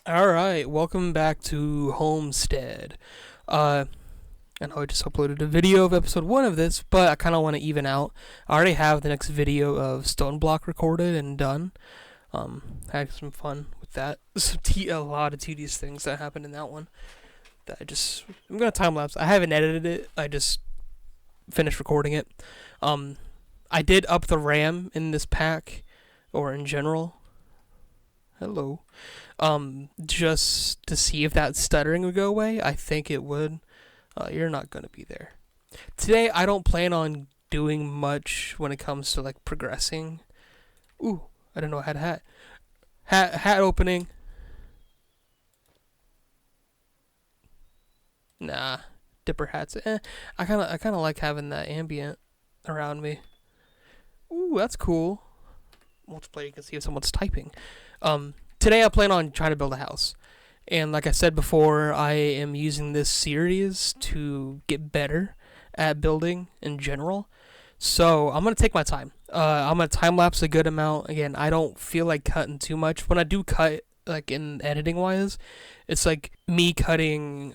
Alright, welcome back to Homestead. I know I just uploaded a video of episode 1 of this, but I kind of want to even out. I already have the next video of Stone Block recorded and done. Had some fun with that. A lot of tedious things that happened in that one. I'm going to time-lapse. I haven't edited it, I just finished recording it. I did up the RAM in this pack, or in general. Hello. Just to see if that stuttering would go away. I think it would. You're not gonna be there. Today, I don't plan on doing much when it comes to, like, progressing. Ooh, I didn't know I had a hat. Hat opening. Nah, dipper hats. I kinda like having that ambient around me. Ooh, that's cool. Multiplayer, you can see if someone's typing. Today I plan on trying to build a house. And like I said before, I am using this series to get better at building in general. So I'm going to take my time. I'm going to time-lapse a good amount. Again, I don't feel like cutting too much. When I do cut, like in editing-wise, it's like me cutting,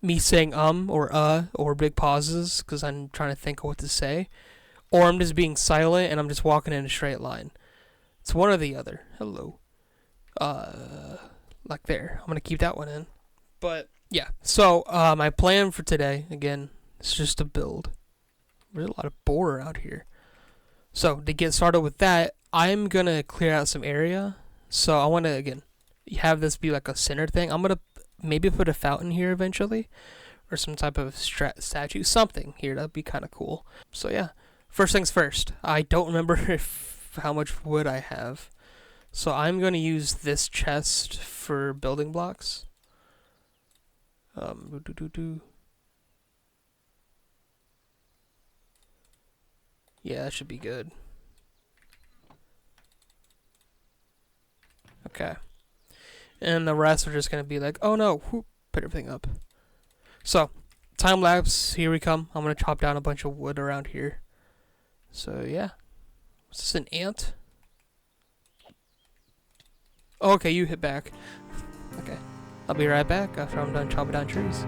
me saying or big pauses because I'm trying to think of what to say. Or I'm just being silent and I'm just walking in a straight line. It's one or the other. Hello. Like there. I'm going to keep that one in. But, yeah. So, my plan for today, again, is just to build. There's a lot of boar out here. So, to get started with that, I'm going to clear out some area. So, I want to, again, have this be like a center thing. I'm going to maybe put a fountain here eventually. Or some type of statue. Something here. That'd be kind of cool. So, yeah. First things first. I don't remember how much wood I have. So I'm going to use this chest for building blocks. Yeah, that should be good. Okay. And the rest are just going to be like, oh no, whoop, put everything up. So, time lapse, here we come. I'm going to chop down a bunch of wood around here. So yeah. Is this an ant? Oh, okay, you hit back. Okay. I'll be right back after I'm done chopping down trees.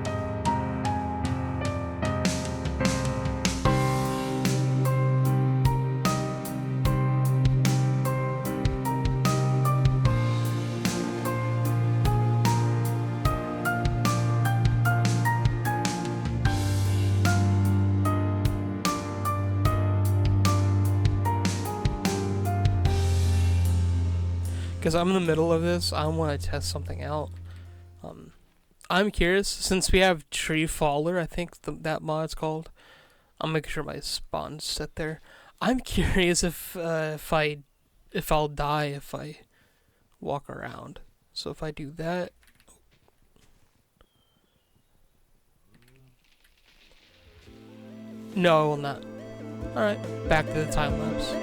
Because I'm in the middle of this, I want to test something out. I'm curious, since we have Tree Faller, I think that mod's called. I'm making sure my spawn's set there. I'm curious if I'll die if I walk around. So if I do that, no, I will not. All right, back to the time lapse.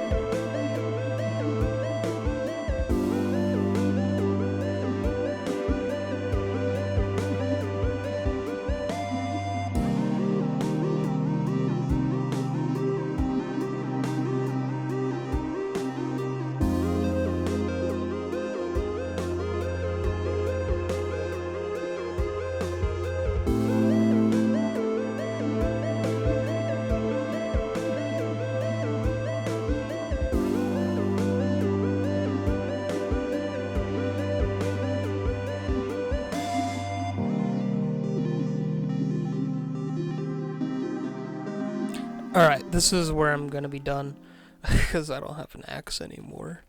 Alright, this is where I'm gonna be done, because I don't have an axe anymore.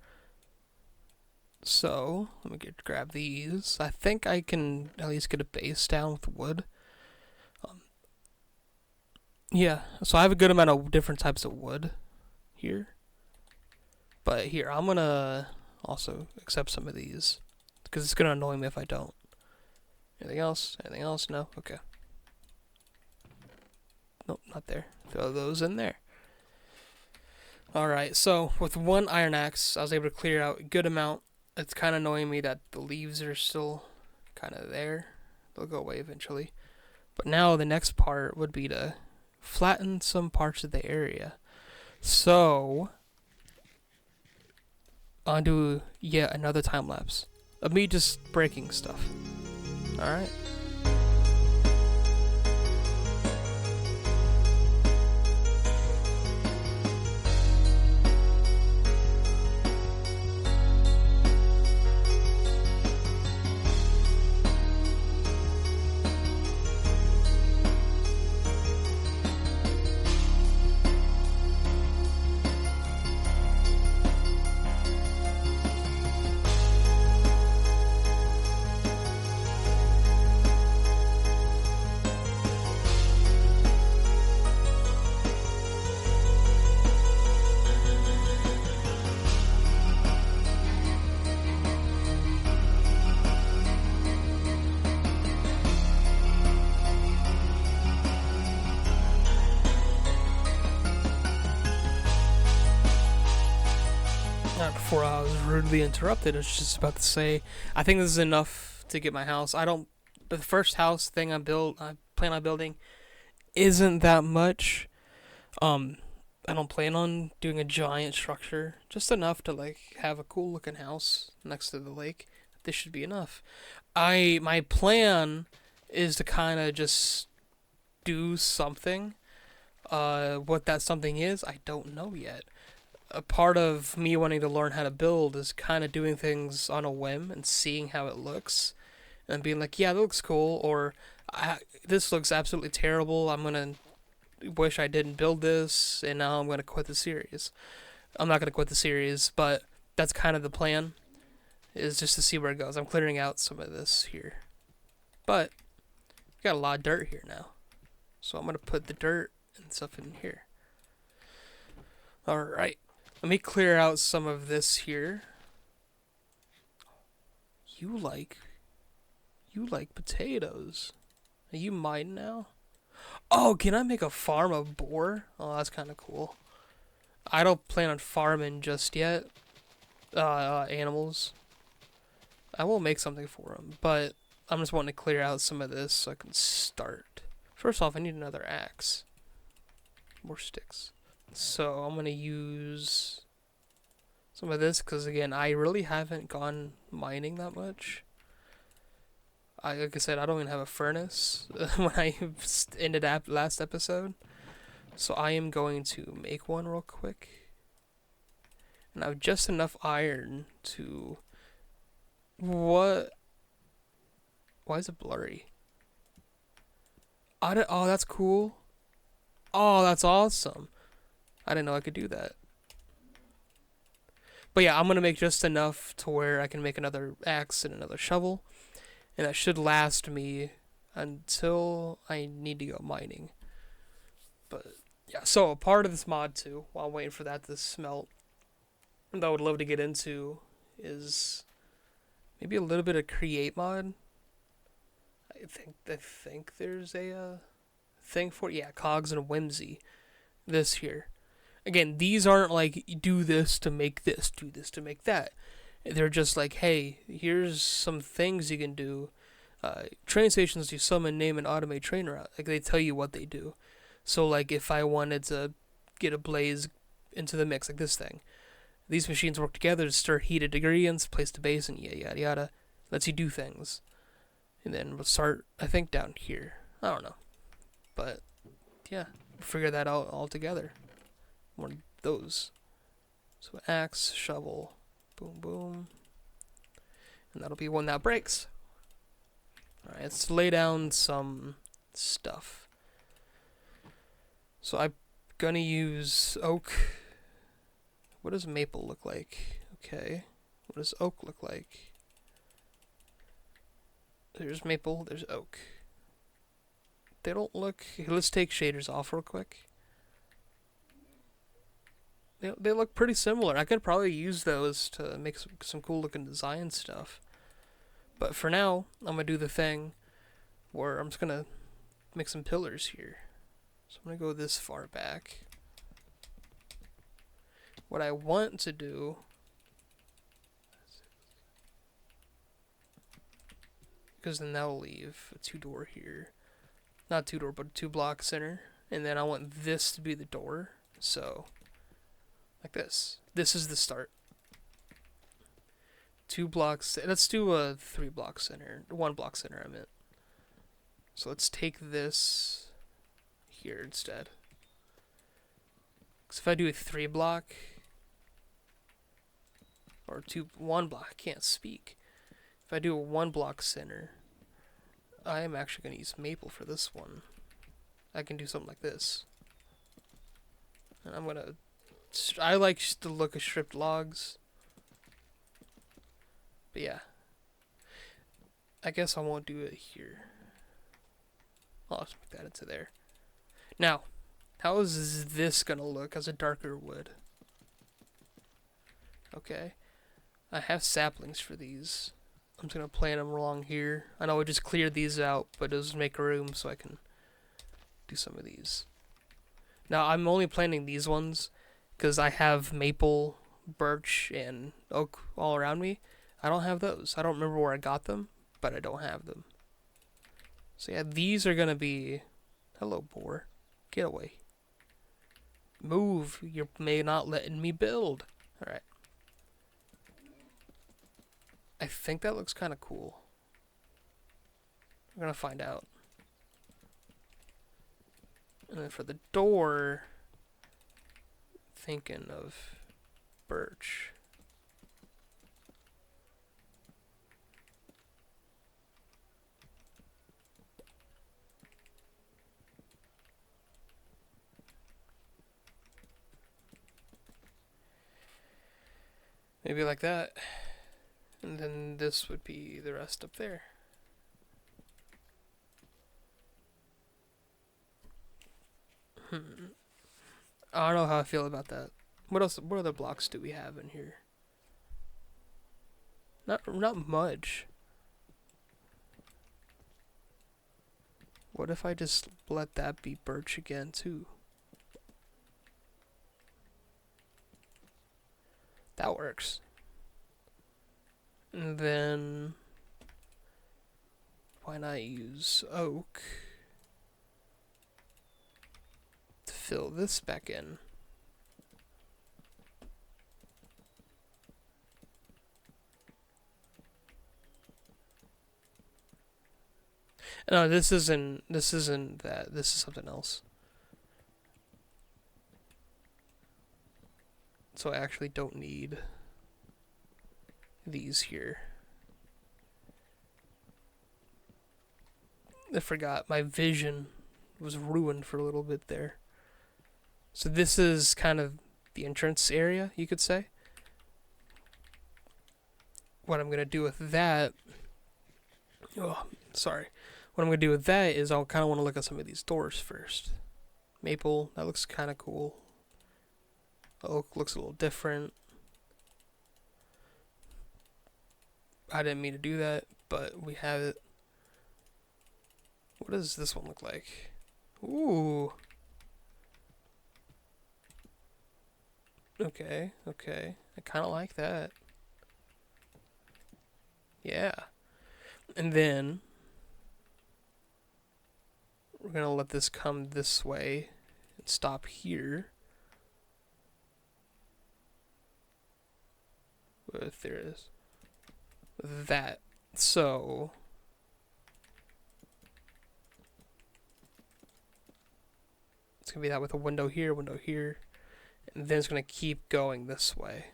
So, let me grab these. I think I can at least get a base down with wood. Yeah, so I have a good amount of different types of wood here. But here, I'm gonna also accept some of these, because it's gonna annoy me if I don't. Anything else? Anything else? No? Okay. Nope, not there. Throw those in there. Alright, so with one iron axe, I was able to clear out a good amount. It's kind of annoying me that the leaves are still kind of there. They'll go away eventually. But now the next part would be to flatten some parts of the area. So, I'll do yet another time lapse. of me just breaking stuff. Alright. Before I was rudely interrupted, I was just about to say, I think this is enough to get my house. The first house thing I plan on building isn't that much. I don't plan on doing a giant structure, just enough to like have a cool looking house next to the lake. This should be enough. My plan is to kind of just do something. What that something is, I don't know yet. A part of me wanting to learn how to build is kind of doing things on a whim and seeing how it looks and being like, yeah, that looks cool, or this looks absolutely terrible. I'm going to wish I didn't build this, and now I'm going to quit the series. I'm not going to quit the series, but that's kind of the plan, is just to see where it goes. I'm clearing out some of this here. But we got a lot of dirt here now. So I'm going to put the dirt and stuff in here. Alright. Let me clear out some of this here. You like potatoes. Are you mine now? Oh, can I make a farm of boar? Oh, that's kind of cool. I don't plan on farming just yet. Animals. I will make something for them, but I'm just wanting to clear out some of this so I can start. First off, I need another axe. More sticks. So I'm going to use some of this because, again, I really haven't gone mining that much. Like I said, I don't even have a furnace when I ended last episode. So I am going to make one real quick. And I have just enough iron to... What? Why is it blurry? Oh, that's cool. Oh, that's awesome. I didn't know I could do that. But yeah, I'm going to make just enough to where I can make another axe and another shovel. And that should last me until I need to go mining. But yeah, so a part of this mod too, while I'm waiting for that to smelt, that I would love to get into is maybe a little bit of create mod. I think there's a thing for it. Yeah, cogs and whimsy. This here. Again, these aren't like, do this to make this, do this to make that. They're just like, hey, here's some things you can do. Train stations, you summon, name, and automate train route. Like, they tell you what they do. So, like, if I wanted to get a blaze into the mix, like this thing, these machines work together to stir heated ingredients, place the base, and yada, yada, yada. Lets you do things. And then we'll start, I think, down here. I don't know. But, yeah, we'll figure that out all together. One of those. So axe, shovel, boom, boom. And that'll be one that breaks. Alright, let's lay down some stuff. So I'm gonna use oak. What does maple look like? Okay. What does oak look like? There's maple, there's oak. They don't look... Let's take shaders off real quick. They look pretty similar. I could probably use those to make some cool looking design stuff. But for now, I'm going to do the thing where I'm just going to make some pillars here. So I'm going to go this far back. What I want to do... Because then that'll leave a 2-door here. Not 2-door, but a 2-block center. And then I want this to be the door. So... like this. This is the start. 2 blocks. Let's do a 3 block center. 1 block center, I meant. So let's take this here instead. Because if I do a 3 block, or 1 block, I can't speak. If I do a 1 block center, I am actually going to use maple for this one. I can do something like this. And I'm going to... I like the look of stripped logs. But yeah. I guess I won't do it here. I'll just make that into there. Now, how is this going to look as a darker wood? Okay. I have saplings for these. I'm just going to plant them along here. I know I just cleared these out, but it'll just make room so I can do some of these. Now, I'm only planting these ones because I have maple, birch, and oak all around me. I don't have those. I don't remember where I got them, but I don't have them. So yeah, these are going to be... Hello, boar. Get away. Move. You're not letting me build. Alright. I think that looks kind of cool. We're going to find out. And then for the door, thinking of birch. Maybe like that. And then this would be the rest up there. I don't know how I feel about that. What else? What other blocks do we have in here? Not much. What if I just let that be birch again too? That works. And then why not use oak to fill this back in? No, this isn't that. This is something else. So I actually don't need these here. I forgot. My vision was ruined for a little bit there. So this is kind of the entrance area, you could say. What I'm going to do with that... Oh, sorry. What I'm going to do with that is I'll kind of want to look at some of these doors first. Maple, that looks kind of cool. Oak looks a little different. I didn't mean to do that, but we have it. What does this one look like? Ooh. Okay, okay. I kind of like that. Yeah. And then we're going to let this come this way and stop here. If there is that. So it's going to be that with a window here, and then it's going to keep going this way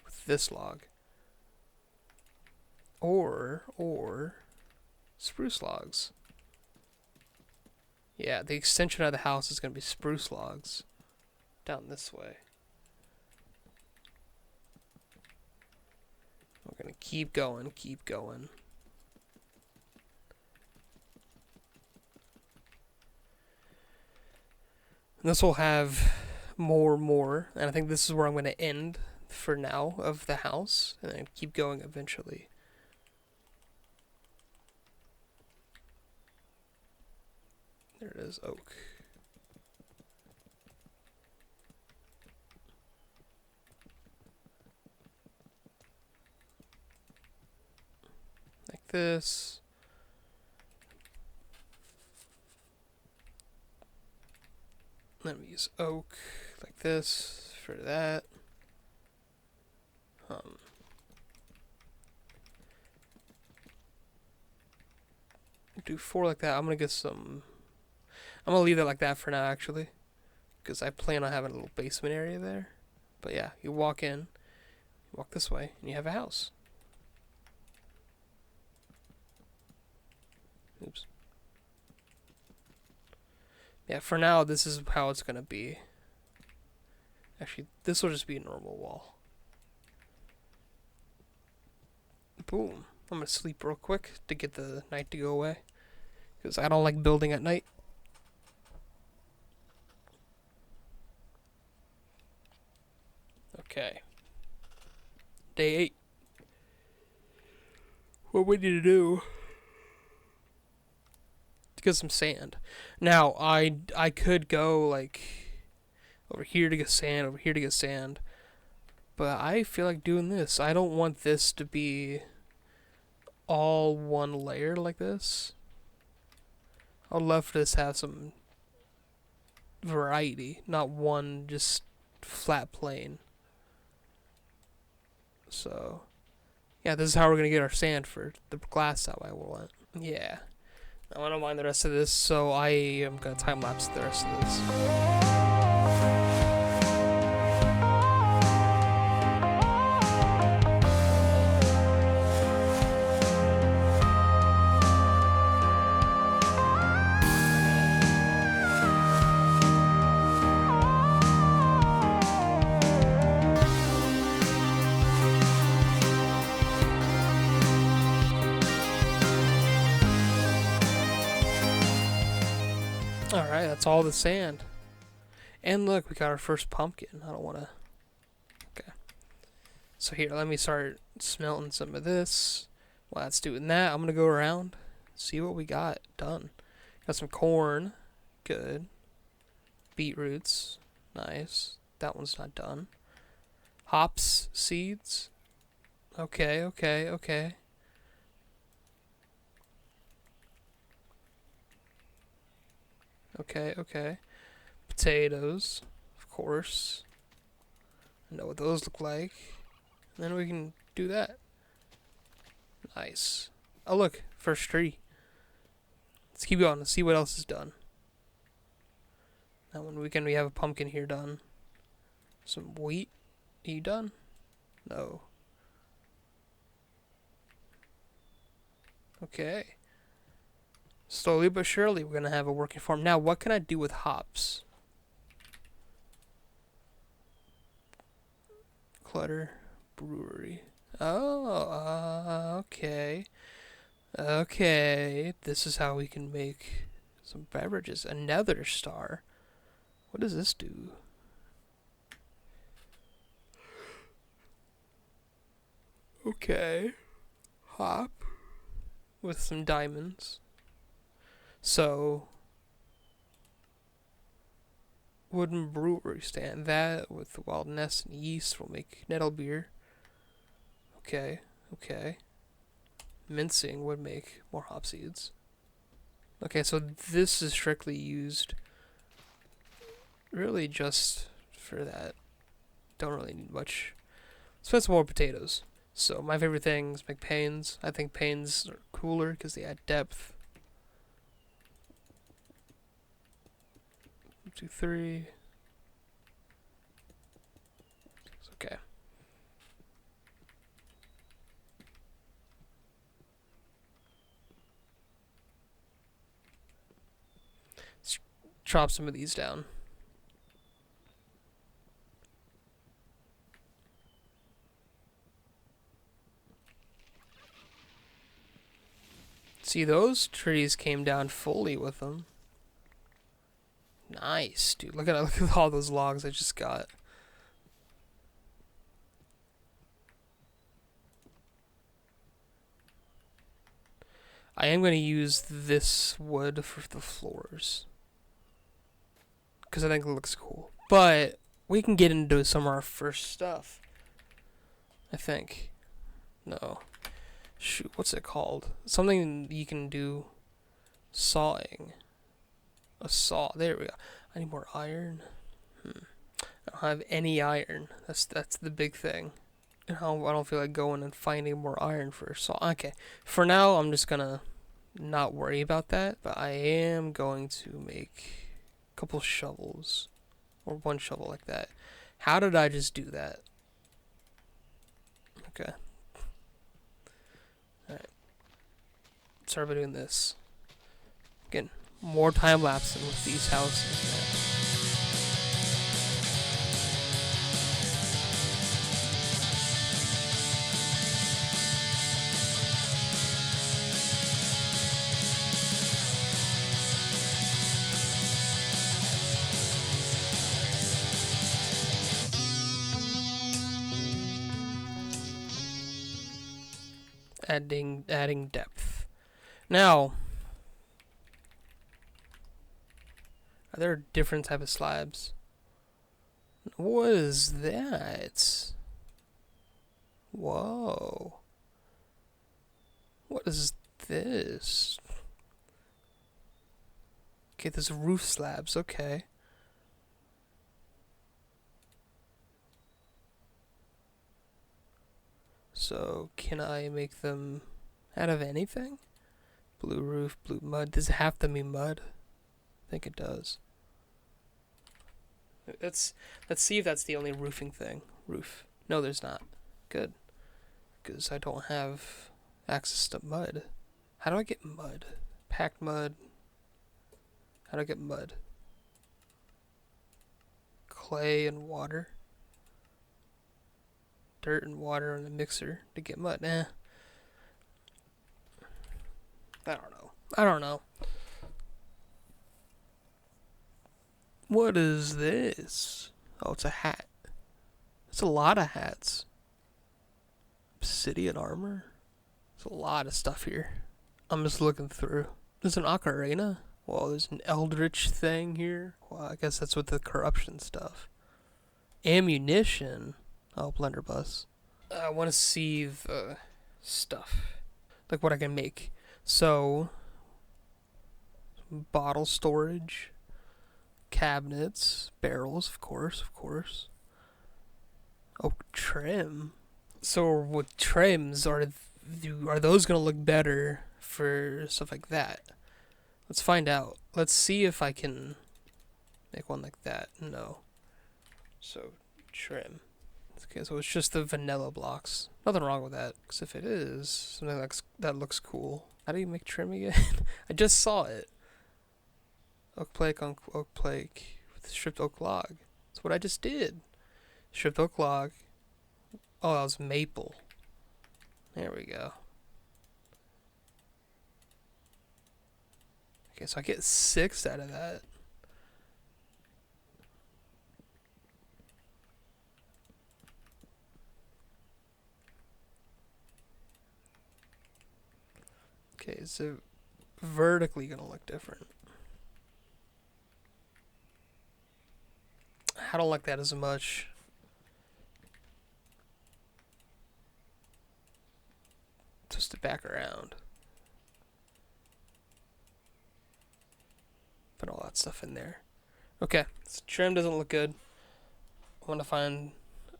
with this log. Or spruce logs. Yeah, the extension of the house is going to be spruce logs down this way. We're going to keep going, keep going. And this will have more, and I think this is where I'm going to end for now of the house, and then keep going eventually. There it is, oak. Like this. Let me use oak like this for that. Do 4 like that. I'm gonna get some. I'm gonna leave that like that for now, actually, because I plan on having a little basement area there. But yeah, you walk in, you walk this way, and you have a house. Oops. Yeah, for now, this is how it's gonna be. Actually, this will just be a normal wall. Boom. I'm gonna sleep real quick to get the night to go away, because I don't like building at night. Okay. Day 8. What we need to do to get some sand. Now, I could go like over here to get sand, over here to get sand, but I feel like doing this. I don't want this to be all one layer like this. I'd love for this to have some variety, not one just flat plane. So, yeah, this is how we're gonna get our sand for the glass that I want. Yeah. I don't mind the rest of this, so I am gonna time lapse the rest of this. Alright, that's all the sand. And look, we got our first pumpkin. I don't want to... Okay. So here, let me start smelting some of this. While that's doing that, I'm going to go around, see what we got done. Got some corn. Good. Beetroots. Nice. That one's not done. Hops. Seeds. Okay, okay, okay. Okay, okay. Potatoes, of course. I know what those look like. And then we can do that. Nice. Oh look, first tree. Let's keep going. Let's see what else is done. That one weekend we have a pumpkin here done. Some wheat. Are you done? No. Okay. Slowly but surely, we're going to have a working farm. Now, what can I do with hops? Clutter. Brewery. Oh, okay. Okay. This is how we can make some beverages. Another star. What does this do? Okay. Hop. With some diamonds. So, wooden brewery stand. That with the wild nest and yeast will make nettle beer. Okay, okay. Mincing would make more hop seeds. Okay, so this is strictly used really just for that. Don't really need much. Let's put some more potatoes. So my favorite things make panes. I think panes are cooler because they add depth. 2, 3. It's okay. Let's chop some of these down. See, those trees came down fully with them. Nice, dude. Look at all those logs I just got. I am going to use this wood for the floors, because I think it looks cool. But we can get into some of our first stuff, I think. No. Shoot, what's it called? Something you can do. Sawing. A saw. There we go. I need more iron. I don't have any iron. That's the big thing. I don't feel like going and finding more iron for a saw. Okay. For now, I'm just gonna not worry about that, but I am going to make a couple shovels, or one shovel like that. How did I just do that? Okay. Alright. Start by doing this. Again, more time lapsing with these houses, man. Adding depth. Now, are there different type of slabs? What is that? Whoa. What is this? Okay, there's roof slabs, okay. So, can I make them out of anything? Blue roof, blue mud. Does it have to be mud? I think it does. Let's see if that's the only roofing thing. Roof. No, there's not. Good. Because I don't have access to mud. How do I get mud? Packed mud. How do I get mud? Clay and water. Dirt and water in a mixer to get mud. I don't know. What is this? Oh, it's a hat. It's a lot of hats. Obsidian armor. There's a lot of stuff here. I'm just looking through. There's an ocarina. Well, there's an eldritch thing here. Well, I guess that's with the corruption stuff. Ammunition. Oh, blunderbuss. I want to see the stuff. Like what I can make. So, bottle storage. Cabinets. Barrels, of course. Oak trim. So, with trims, are those going to look better for stuff like that? Let's find out. Let's see if I can make one like that. No. So, trim. Okay, so it's just the vanilla blocks. Nothing wrong with that, because if it is something that looks cool. How do you make trim again? I just saw it. Oak plank on oak plank with stripped oak log. That's what I just did. Stripped oak log. Oh, that was maple. There we go. Okay, so I get 6 out of that. Okay, so vertically gonna look different. I don't like that as much. Twist it back around. Put all that stuff in there. Okay, so trim doesn't look good. I want to find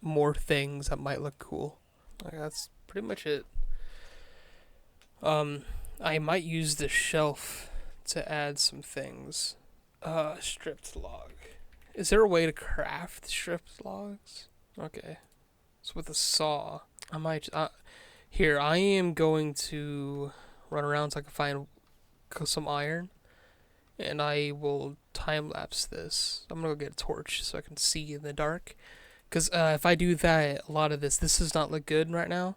more things that might look cool. Okay, that's pretty much it. I might use the shelf to add some things. Stripped log. Is there a way to craft stripped logs? Okay. So with a saw, I might... here, I am going to run around so I can find some iron. And I will time-lapse this. I'm going to go get a torch so I can see in the dark. Because if I do that, a lot of this does not look good right now.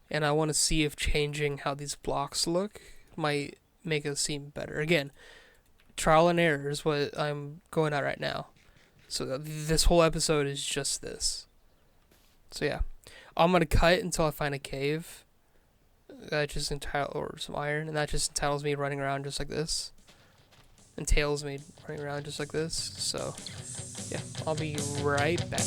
And I want to see if changing how these blocks look might make it seem better. Again, trial and error is what I'm going at right now. So this whole episode is just this. So yeah, I'm going to cut until I find a cave. That just or some iron. And that just entitles me running around just like this. Entails me running around just like this. So yeah, I'll be right back.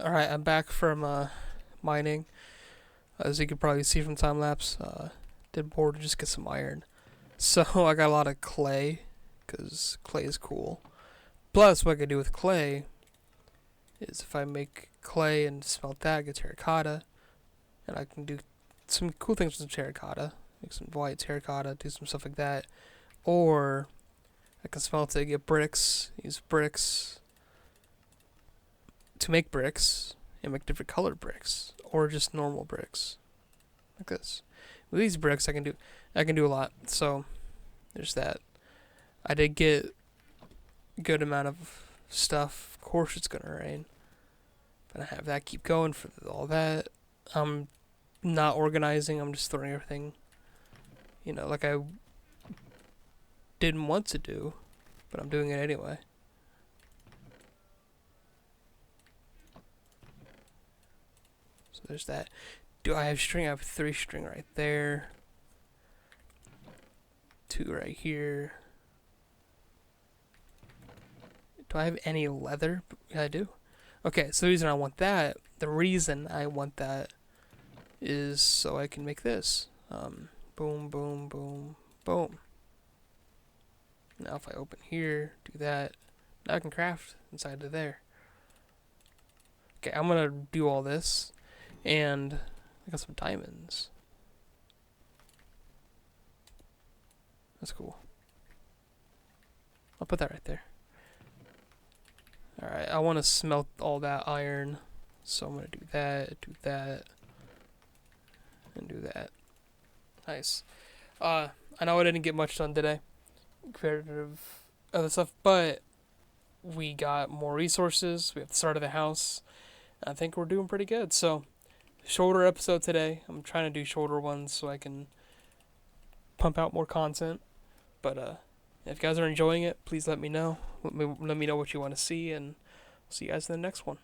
Alright, I'm back from mining. As you can probably see from time lapse, did board to just get some iron. So I got a lot of clay, because clay is cool. Plus, what I can do with clay is if I make clay and smelt that, get terracotta, and I can do some cool things with some terracotta, make some white terracotta, do some stuff like that. Or I can smelt it, get bricks, use bricks to make bricks, and make different colored bricks, or just normal bricks, like this. With these bricks, I can do a lot. So there's that. I did get a good amount of stuff. Of course, it's gonna rain, but I have that keep going for all that. I'm not organizing. I'm just throwing everything, like I didn't want to do, but I'm doing it anyway. So there's that. Do I have string? I have 3 string right there. 2 right here. Do I have any leather? Yeah, I do. Okay, so the reason I want that is so I can make this. Boom, boom, boom, boom. Now if I open here, do that, now I can craft inside of there. Okay, I'm gonna do all this, and I got some diamonds. That's cool. I'll put that right there. Alright, I want to smelt all that iron, so I'm gonna do that, and do that. Nice. I know I didn't get much done today, compared to other stuff, but we got more resources. We have the start of the house. I think we're doing pretty good. So, shorter episode today. I'm trying to do shorter ones so I can pump out more content. But if you guys are enjoying it, please let me know. Let me know what you want to see, and I'll see you guys in the next one.